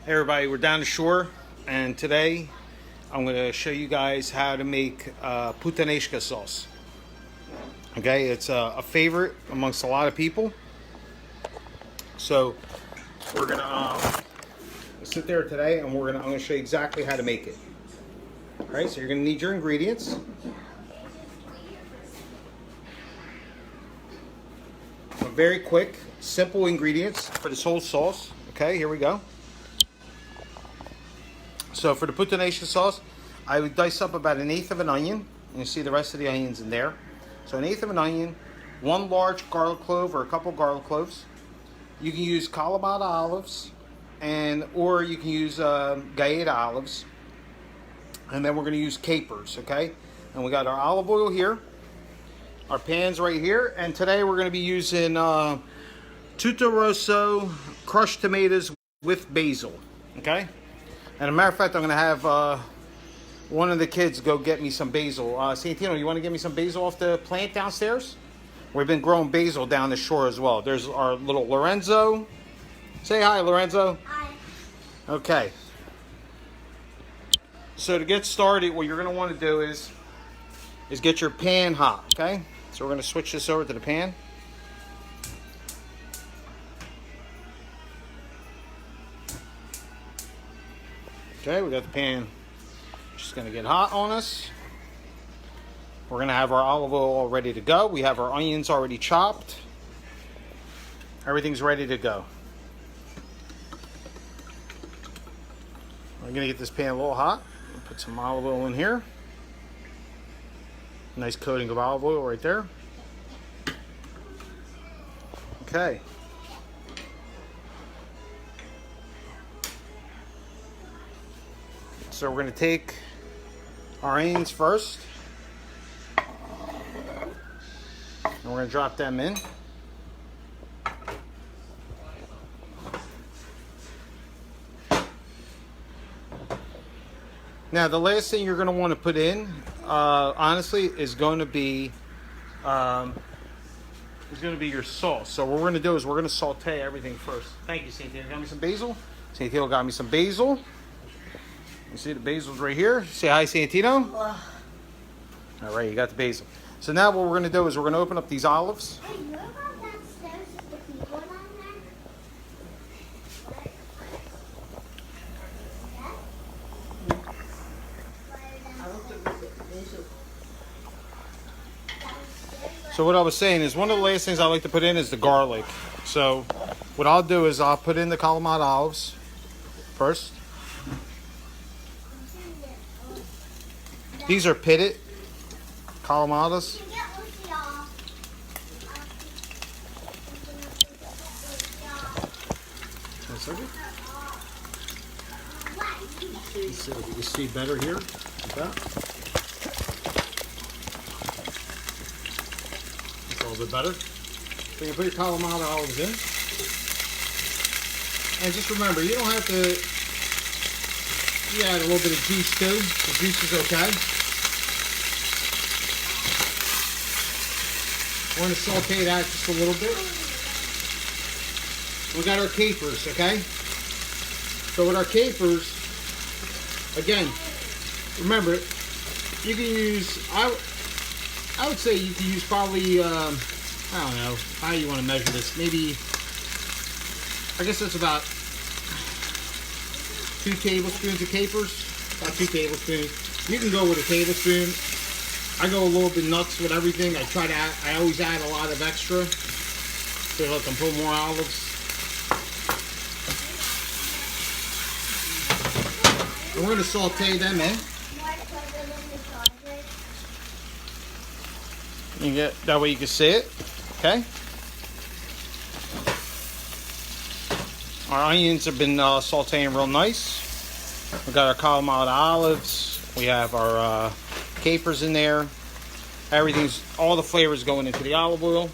Hey everybody, we're down the shore, and today I'm going to show you guys how to make Puttanesca sauce. Okay, it's a favorite amongst a lot of people. So we're going to sit there today, and I'm going to show you exactly how to make it. All right, so you're going to need your ingredients. Very quick, simple ingredients for this whole sauce. Okay, here we go. So for the Puttanesca sauce, I would dice up about 1/8 of an onion. You see the rest of the onions in there. So 1/8 of an onion, 1 large garlic clove or a couple garlic cloves. You can use Kalamata olives, or you can use Gaeta olives. And then we're going to use capers, okay? And we got our olive oil here. Our pan's right here. And today we're going to be using tutto rosso crushed tomatoes with basil, okay? And a matter of fact, I'm going to have one of the kids go get me some basil. Santino, you want to get me some basil off the plant downstairs? We've been growing basil down the shore as well. There's our little Lorenzo. Say hi, Lorenzo. Hi. Okay. So to get started, what you're going to want to do is get your pan hot, okay? So we're going to switch this over to the pan. Okay, we got the pan just going to get hot on us. We're going to have our olive oil all ready to go. We have our onions already chopped. Everything's ready to go. We're going to get this pan a little hot. Put some olive oil in here. Nice coating of olive oil right there. Okay. So we're going to take our onions first, and we're going to drop them in. Now the last thing you're going to want to put in, honestly, is going to be your sauce. So what we're going to do is we're going to saute everything first. Thank you, Cynthia. Got me some basil. Cynthia got me some basil. You see the basil's right here. Say hi, Santino. All right, you got the basil. So now what we're going to do is we're going to open up these olives. Hey, you ever got downstairs with the people down there? So what I was saying is one of the last things I like to put in is the garlic. So what I'll do is I'll put in the Kalamata olives first. These are pitted Kalamatas. Let's see if you can see better here. Like that. That's a little bit better. So you put your Kalamata olives in. And just remember, you don't have to add a little bit of juice too. The juice is okay. We're going to saute that just a little bit. We got our capers, okay? So with our capers, again, remember, you can use, I would say you can use probably, I don't know, how you want to measure this. Maybe, I guess that's about 2 tablespoons of capers. About 2 tablespoons. You can go with a tablespoon. I go a little bit nuts with everything. I always add a lot of extra so I can put more olives. And we're going to saute them in. You get that way you can see it. Okay. Our onions have been sauteing real nice. We got our Kalamata olives. We have our capers in there. All the flavors going into the olive oil.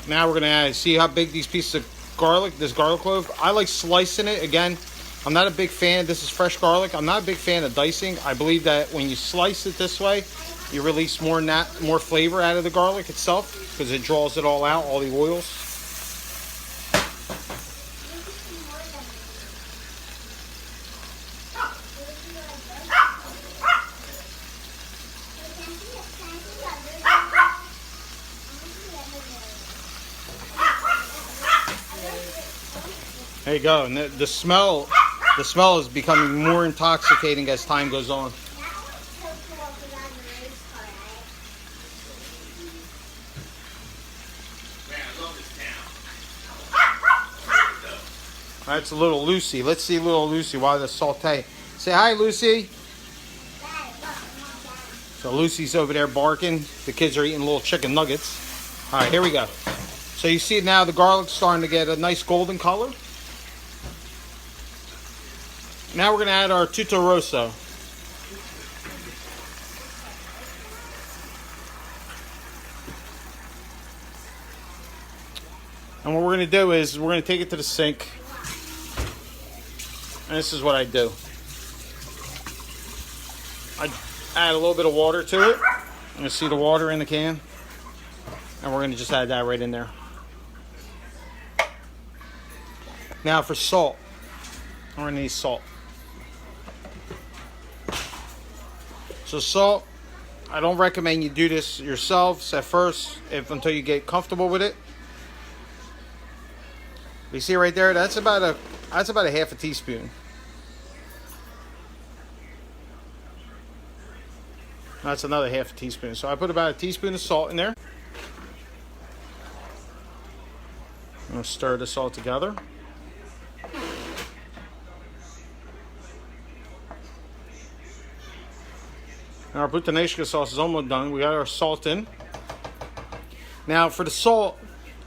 Now we're gonna see how big these pieces of garlic, this garlic clove. I like slicing it. Again, I'm not a big fan. This is fresh garlic. I'm not a big fan of dicing. I believe that when you slice it this way, you release more flavor out of the garlic itself because it draws it all out, all the oils. There you go. And the smell is becoming more intoxicating as time goes on. That was so cool because I'm a race car, Man, I love this town. That's little Lucy. Let's see little Lucy while the saute. Say hi, Lucy. Dad, look, Mom, Dad. So Lucy's over there barking. The kids are eating little chicken nuggets. All right, here we go. So you see now the garlic's starting to get a nice golden color. Now we're going to add our tutto rosso. And what we're going to do is we're going to take it to the sink. And this is what I do. I add a little bit of water to it. You see the water in the can? And we're going to just add that right in there. Now for salt. We're going to need salt. So salt, I don't recommend you do this yourselves at first until you get comfortable with it. You see right there, that's about a half a teaspoon. That's another half a teaspoon. So I put about a teaspoon of salt in there. I'm going to stir this all together. Our Puttanesca sauce is almost done. We got our salt in. Now for the salt,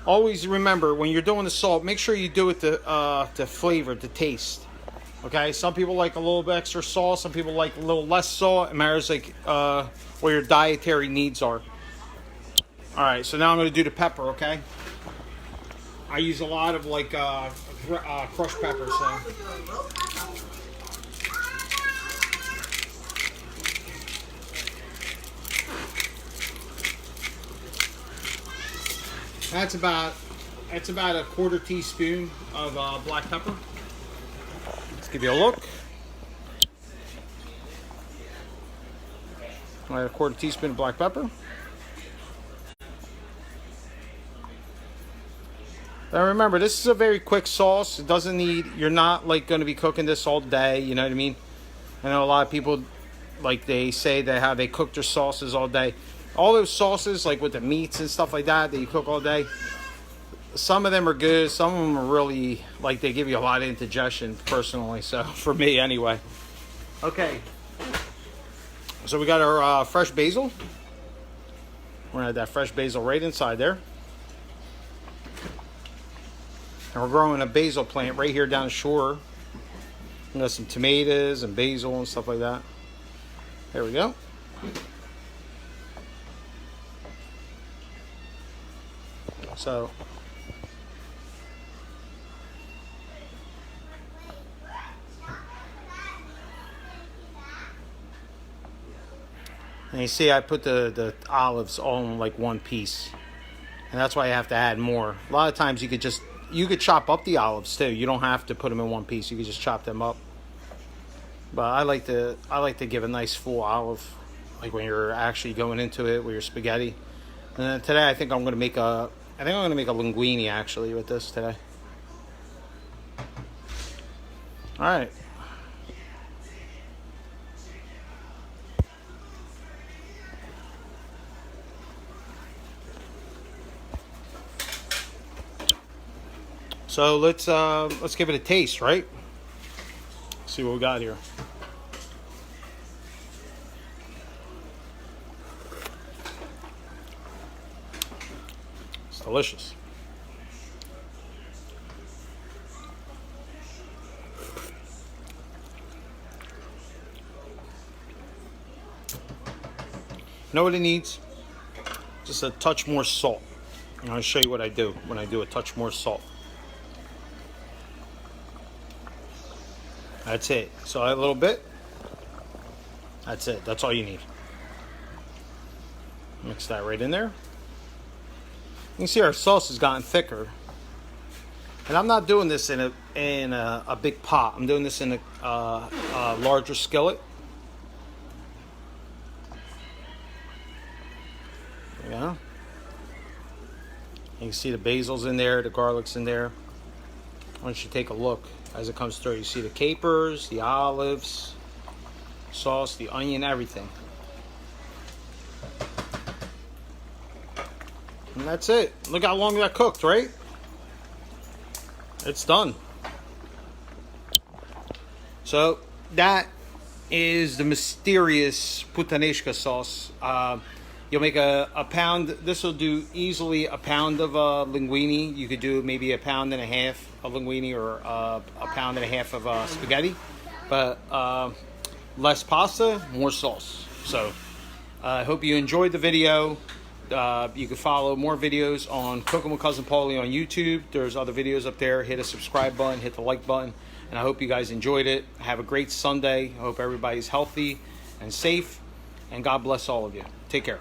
always remember when you're doing the salt, make sure you do it to flavor, to taste. Okay, some people like a little bit extra salt. Some people like a little less salt. It matters like what your dietary needs are. All right, so now I'm going to do the pepper. Okay, I use a lot of like crushed pepper. So. That's about a quarter teaspoon of black pepper. Let's give you a look. A quarter teaspoon of black pepper. Now remember, this is a very quick sauce. It doesn't need. You're not like going to be cooking this all day. You know what I mean? I know a lot of people like they say that how they cook their sauces all day. All those sauces, like with the meats and stuff like that you cook all day, some of them are good. Some of them are really, like, they give you a lot of indigestion, personally. So, for me, anyway. Okay. So, we got our fresh basil. We're going to add that fresh basil right inside there. And we're growing a basil plant right here down the shore. We got some tomatoes and basil and stuff like that. There we go. So and you see I put the olives all in like one piece, and that's why I have to add more. A lot of times you could chop up the olives too. You don't have to put them in one piece. You could just chop them up. But I like to give a nice full olive, like when you're actually going into it with your spaghetti. And then today I think I'm going to make a linguine actually with this today. All right. So let's give it a taste, right? See what we got here. It's delicious. You know what it needs? Just a touch more salt. I'm going to show you what I do when I do a touch more salt. That's it. So a little bit. That's it. That's all you need. Mix that right in there. You can see our sauce has gotten thicker. And I'm not doing this in a big pot. I'm doing this in a larger skillet. Yeah. You can see the basil's in there, the garlic's in there. Why don't you take a look as it comes through? You see the capers, the olives, sauce, the onion, everything. And that's it. Look how long that cooked, right? It's done. So that is the mysterious Puttanesca sauce. You'll make a pound. This will do easily a pound of linguine. You could do maybe a pound and a half of linguine or a pound and a half of spaghetti. But less pasta, more sauce. So I hope you enjoyed the video. You can follow more videos on Cooking with Cousin Paulie on YouTube. There's other videos up there. Hit a subscribe button, hit the like button. And I hope you guys enjoyed it. Have a great Sunday. I hope everybody's healthy and safe. And God bless all of you. Take care.